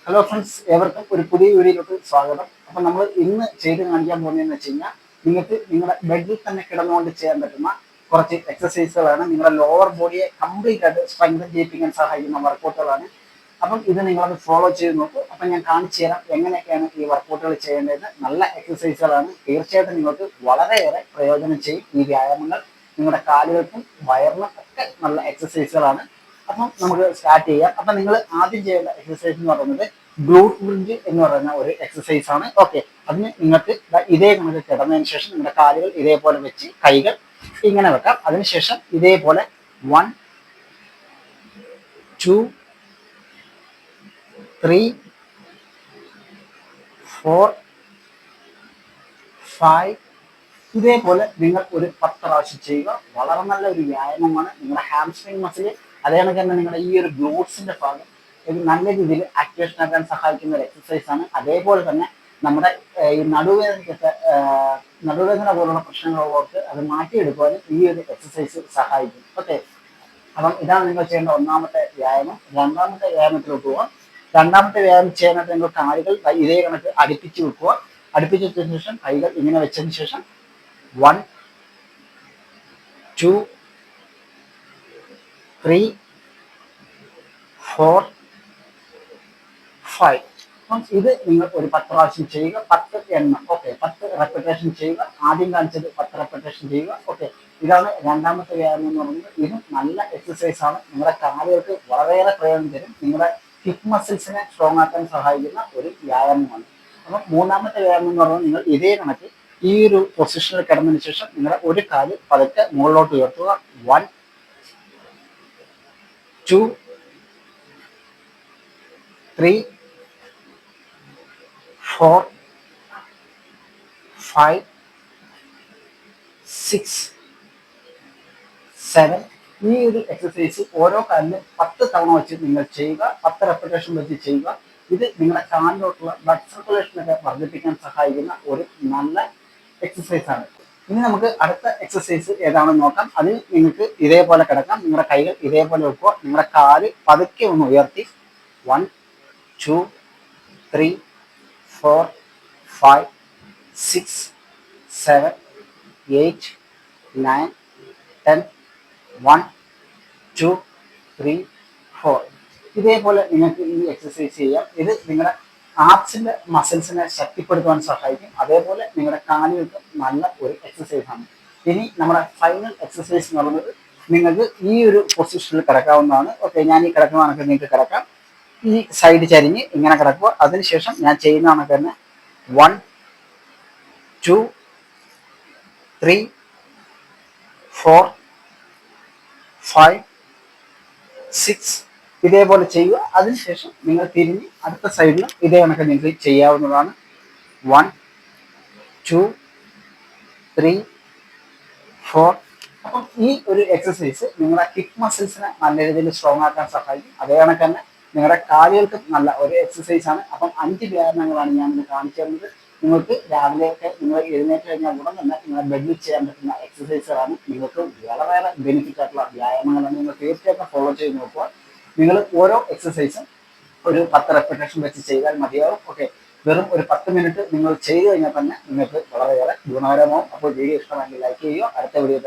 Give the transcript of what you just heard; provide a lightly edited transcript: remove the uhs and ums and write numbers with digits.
Hello friends, ഏവർക്കും ഒരു പുതിയ വീഡിയോയിലോട്ട് സ്വാഗതം. അപ്പം നമ്മൾ ഇന്ന് ചെയ്ത് കാണിക്കാൻ പോകുന്നതെന്ന് വെച്ച് കഴിഞ്ഞാൽ നിങ്ങൾക്ക് നിങ്ങളുടെ ബെഡിൽ തന്നെ കിടന്നുകൊണ്ട് ചെയ്യാൻ പറ്റുന്ന കുറച്ച് എക്സസൈസുകളാണ്. നിങ്ങളുടെ ലോവർ ബോഡിയെ കംപ്ലീറ്റ് ആയിട്ട് സ്ട്രെങ്തൻ ചെയ്യിപ്പിക്കാൻ സഹായിക്കുന്ന വർക്കൗട്ടുകളാണ്. അപ്പം ഇത് നിങ്ങളത് ഫോളോ ചെയ്ത് നോക്കൂ. അപ്പം ഞാൻ കാണിച്ചു തരാം എങ്ങനെയൊക്കെയാണ് ഈ വർക്കൗട്ടുകൾ ചെയ്യേണ്ടത്. നല്ല എക്സസൈസുകളാണ്. തീർച്ചയായിട്ടും നിങ്ങൾക്ക് വളരെയേറെ പ്രയോജനം ചെയ്യും ഈ വ്യായാമങ്ങൾ. നിങ്ങളുടെ കാലുകൾക്കും വയറിനും ഒക്കെ നല്ല എക്സസൈസുകളാണ്. അപ്പം നമുക്ക് സ്റ്റാർട്ട് ചെയ്യാം. അപ്പം നിങ്ങൾ ആദ്യം ചെയ്യേണ്ട എക്സസൈസ് എന്ന് പറയുന്നത് ഗ്ലൂട്ട് ബ്രിഡ്ജ് എന്ന് പറയുന്ന ഒരു എക്സസൈസ് ആണ്. ഓക്കെ, അതിന് നിങ്ങൾക്ക് ഇതേ കണക്ക് കിടന്നതിന് ശേഷം നിങ്ങളുടെ കാലുകൾ ഇതേപോലെ വെച്ച് കൈകൾ ഇങ്ങനെ വെക്കാം. അതിനുശേഷം ഇതേപോലെ 1 2 3 4 5 ഇതേപോലെ നിങ്ങൾ ഒരു 10 പ്രാവശ്യം ചെയ്യുക. വളരെ നല്ല ഒരു വ്യായാമമാണ്. നിങ്ങളുടെ ഹാംസ്ട്രിങ് മസിൽ അതേ കണക്ക് തന്നെ നിങ്ങളുടെ ഈ ഒരു ഗ്ലൂട്ട്സിന്റെ ഭാഗം ഇത് നല്ല രീതിയിൽ ആക്ടിവേഷൻ ആക്കാൻ സഹായിക്കുന്ന ഒരു എക്സസൈസ് ആണ്. അതേപോലെ തന്നെ നമ്മുടെ ഈ നടുവേദന പോലുള്ള പ്രശ്നങ്ങളുള്ളവർക്ക് അത് മാറ്റിയെടുക്കുവാനും ഈ ഒരു എക്സസൈസ് സഹായിക്കും. ഓക്കെ, അപ്പം ഇതാണ് നിങ്ങൾ ചെയ്യേണ്ട ഒന്നാമത്തെ വ്യായാമം. രണ്ടാമത്തെ വ്യായാമത്തിലോട്ട് പോവാം. രണ്ടാമത്തെ വ്യായാമം ചെയ്യാനായിട്ട് നിങ്ങൾ കാലുകൾ ഇതേ കണക്ക് അടുപ്പിച്ച് വെക്കുക. അടുപ്പിച്ച് വെച്ചതിന് ശേഷം കൈകൾ ഇങ്ങനെ വെച്ചതിന് ശേഷം 1 2 3 4 5. അപ്പം ഇത് നിങ്ങൾ ഒരു 10 പ്രാവശ്യം ചെയ്യുക. 10 എണ്ണം. ഓക്കെ, 10 റെപ്പിറ്റേഷൻ ചെയ്യുക. ആദ്യം കാണിച്ചത് 10 റെപ്പിറ്റേഷൻ ചെയ്യുക. ഓക്കെ, ഇതാണ് രണ്ടാമത്തെ വ്യായാമം എന്ന് പറയുന്നത്. ഇതും നല്ല എക്സസൈസ് ആണ്. നിങ്ങളുടെ കാലുകൾക്ക് വളരെയേറെ പ്രയോജനം തരും. നിങ്ങളുടെ ഹിപ്പ് മസിൽസിനെ സ്ട്രോങ് ആക്കാൻ സഹായിക്കുന്ന ഒരു വ്യായാമമാണ്. അപ്പം മൂന്നാമത്തെ വ്യായാമം എന്ന് പറയുന്നത് നിങ്ങൾ ഇതേ കണക്ക് ഈ ഒരു പൊസിഷനിൽ കിടന്നതിന് ശേഷം നിങ്ങളുടെ ഒരു കാല് പതുക്കെ മുകളിലോട്ട് ഉയർത്തുക. 1 2 3 4 5 6 7. ഈ ഒരു എക്സസൈസ് ഓരോ കാലിലും 10 തവണ വെച്ച് നിങ്ങൾ ചെയ്യുക. 10 റെപ്പിറ്റേഷൻ വെച്ച് ചെയ്യുക. ഇത് നിങ്ങളുടെ കാലിലോട്ടുള്ള ബ്ലഡ് സർക്കുലേഷനൊക്കെ വർദ്ധിപ്പിക്കാൻ സഹായിക്കുന്ന ഒരു നല്ല എക്സസൈസ് ആണ്. ഇനി നമുക്ക് അടുത്ത എക്സസൈസ് ഏതാണെന്ന് നോക്കാം. അതിൽ നിങ്ങൾക്ക് ഇതേപോലെ കിടക്കാം. നിങ്ങളുടെ കൈകൾ ഇതേപോലെ വെക്കുക. നിങ്ങളുടെ കാല് പതുക്കെ ഒന്ന് ഉയർത്തി 1 2 3 4 5 6 7 8 9 10 1 2 3 4. ഇതേപോലെ നിങ്ങൾക്ക് ഈ എക്സസൈസ് ചെയ്യാം. ഇത് നിങ്ങളുടെ ആപ്സിന്റെ മസിൽസിനെ ശക്തിപ്പെടുത്തുവാൻ സഹായിക്കും. അതേപോലെ നിങ്ങളുടെ കാലുകൾക്ക് നല്ല ഒരു എക്സസൈസ് ആണ്. ഇനി നമ്മുടെ ഫൈനൽ എക്സസൈസ് എന്ന് പറയുന്നത് നിങ്ങൾക്ക് ഈ ഒരു പൊസിഷനിൽ കിടക്കാവുന്നതാണ്. ഓക്കെ, ഞാൻ ഈ കിടക്കുന്ന കണക്ക് നിങ്ങൾക്ക് കിടക്കാം. ഈ സൈഡ് ചരിഞ്ഞ് ഇങ്ങനെ കിടക്കുക. അതിനുശേഷം ഞാൻ ചെയ്യുന്ന കണക്ക് തന്നെ 1 2 3 4 5 6 ഇതേപോലെ ചെയ്യുക. അതിനുശേഷം നിങ്ങൾ തിരിഞ്ഞ് അടുത്ത സൈഡിലും ഇതേ കണക്ക് നിങ്ങൾക്ക് ചെയ്യാവുന്നതാണ്. 1 2 3 4. അപ്പം ഈ ഒരു എക്സസൈസ് നിങ്ങളുടെ ഹിപ്പ് മസിൽസിനെ നല്ല രീതിയിൽ സ്ട്രോങ് ആക്കാൻ സഹായിക്കും. അതേ കണക്ക് തന്നെ നിങ്ങളുടെ കാലുകൾക്ക് നല്ല ഒരു എക്സസൈസ് ആണ്. അപ്പം 5 വ്യായാമങ്ങളാണ് ഞാൻ ഇന്ന് കാണിച്ചു തരുന്നത്. നിങ്ങൾക്ക് രാവിലെയൊക്കെ നിങ്ങൾ എഴുന്നേറ്റ് കഴിഞ്ഞാൽ ഉടൻ തന്നെ നിങ്ങളുടെ ബെഡിൽ ചെയ്യാൻ പറ്റുന്ന എക്സസൈസുകളാണ്. നിങ്ങൾക്ക് വളരെയേറെ ബെനിഫിറ്റ് ആയിട്ടുള്ള വ്യായാമങ്ങളാണ്. നിങ്ങൾ തീർച്ചയായിട്ടും ഫോളോ ചെയ്ത് നോക്കുക. നിങ്ങൾ ഓരോ എക്സസൈസും ഒരു 10 റെപ്പിറ്റേഷൻ വെച്ച് ചെയ്താൽ മതിയാവും. ഓക്കെ, വെറും ഒരു 10 മിനിറ്റ് നിങ്ങൾ ചെയ്ത് കഴിഞ്ഞാൽ തന്നെ നിങ്ങൾക്ക് വളരെയേറെ ഗുണകരമാവും. അപ്പോൾ വീഡിയോ ഇഷ്ടമായെങ്കിൽ ലൈക്ക് ചെയ്യുക. അടുത്ത വീഡിയോ